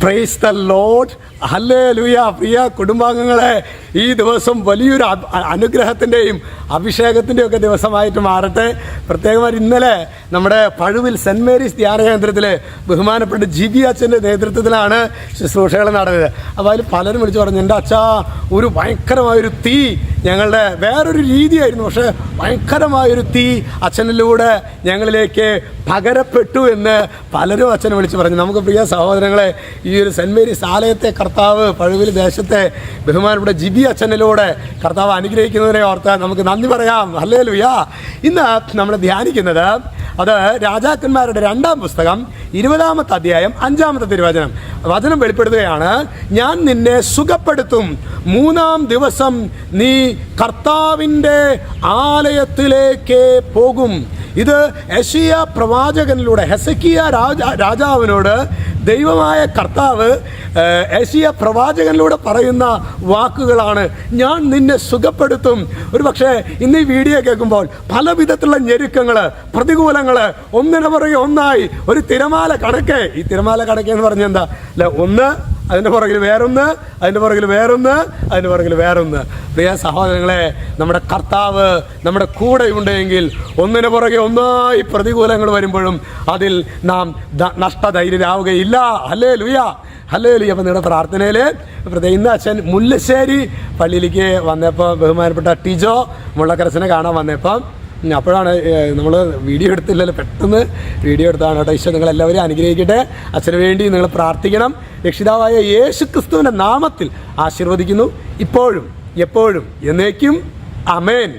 Praise the Lord. Hallelujah. പ്രിയ കുടുംബാംഗങ്ങളെ, ഈ ദിവസം വലിയൊരു അനുഗ്രഹത്തിൻ്റെയും അഭിഷേകത്തിൻ്റെയും ഒക്കെ ദിവസമായിട്ട് മാറട്ടെ. പ്രത്യേകമായി ഇന്നലെ നമ്മുടെ പഴുവിൽ സെൻറ്റ് മേരീസ് ധ്യാന കേന്ദ്രത്തിൽ ബഹുമാനപ്പെട്ട ജിബി അച്ഛൻ്റെ നേതൃത്വത്തിലാണ് ശുശ്രൂഷകൾ നടന്നത്. അപ്പോൾ അതിൽ പലരും വിളിച്ചു പറഞ്ഞു, എൻ്റെ അച്ഛാ, ഒരു ഭയങ്കരമായൊരു തീ, ഞങ്ങളുടെ വേറൊരു രീതിയായിരുന്നു, പക്ഷേ ഭയങ്കരമായൊരു തീ അച്ഛനിലൂടെ ഞങ്ങളിലേക്ക് പകരപ്പെട്ടു എന്ന് പലരും അച്ഛനെ വിളിച്ച് പറഞ്ഞു. നമുക്ക് പ്രിയ സഹോദരങ്ങളെ, ഈ ഒരു സെൻറ്റ് മേരീസ് ആലയത്തെ കർത്താവ് പഴുവിൽ ദേശത്തെ ബഹുമാനപ്പെട്ട ജിബി അച്ഛനിലൂടെ കർത്താവ് അനുഗ്രഹിക്കുന്നതിനെ ഓർത്ത് നമുക്ക് നന്ദി പറയാം. ഹല്ലേലൂയ. ഇന്ന് നമ്മൾ ധ്യാനിക്കുന്നത് അത് രാജാക്കന്മാരുടെ 2-ാം പുസ്തകം 20-ാമത്തെ അധ്യായം 5-ാമത്തെ തിരുവചനം. വചനം വെളിപ്പെടുത്തുകയാണ്, ഞാൻ നിന്നെ സുഖപ്പെടുത്തും, 3-ാം ദിവസം നീ കർത്താവിൻ്റെ ആലയത്തിലേക്ക് പോകും. ഇത് യെശയ്യാ പ്രവാചകനിലൂടെ ഹെസക്കിയ രാജാവിനോട് ദൈവമായ കർത്താവ് യെശയ്യാ പ്രവാചകനിലൂടെ പറയുന്ന വാക്കുകളാണ്. ഞാൻ നിന്നെ സുഖപ്പെടുത്തും. ഒരു പക്ഷേ ഇന്ന് ഈ വീഡിയോ കേൾക്കുമ്പോൾ പല വിധത്തിലുള്ള ഞെരുക്കങ്ങൾ, പ്രതികൂലങ്ങൾ ഒന്നിനു പുറകെ ഒന്നായി ഒരു തിരമാല കണക്കെ. ഈ തിരമാല കണക്കെ എന്ന് പറഞ്ഞാൽ എന്താ അല്ലെ? ഒന്ന്, അതിൻ്റെ പുറകിൽ വേറൊന്ന്, അതിൻ്റെ പുറകിൽ വേറൊന്ന്, അതിൻ്റെ പുറകിൽ വേറൊന്ന്. പ്രിയ സഹോദരങ്ങളെ, നമ്മുടെ കർത്താവ് നമ്മുടെ കൂടെ ഉണ്ടെങ്കിൽ ഒന്നിനു പുറകെ ഒന്നായി പ്രതികൂലങ്ങൾ വരുമ്പോഴും അതിൽ നാം നഷ്ടധൈര്യരാവുകയില്ല. Hallelujah, hallelujah. അപ്പം നിങ്ങളുടെ പ്രാർത്ഥനയിൽ പ്രത്യേകം ഇന്ന് അച്ഛൻ മുല്ലശ്ശേരി പള്ളിയിലേക്ക് വന്നപ്പോൾ ബഹുമാനപ്പെട്ട ടിജോ മുള്ളക്കരച്ചനെ കാണാൻ വന്നപ്പം അപ്പോഴാണ് നമ്മൾ വീഡിയോ എടുത്തില്ലല്ലോ, പെട്ടെന്ന് വീഡിയോ എടുത്താണ് കേട്ടോ. ഈശോ നിങ്ങളെല്ലാവരും അനുഗ്രഹിക്കട്ടെ. അച്ഛന് വേണ്ടി നിങ്ങൾ പ്രാർത്ഥിക്കണം. രക്ഷിതാവായ യേശു ക്രിസ്തുവിൻ്റെ നാമത്തിൽ ആശീർവദിക്കുന്നു, ഇപ്പോഴും എപ്പോഴും എന്നേക്കും. ആമേൻ.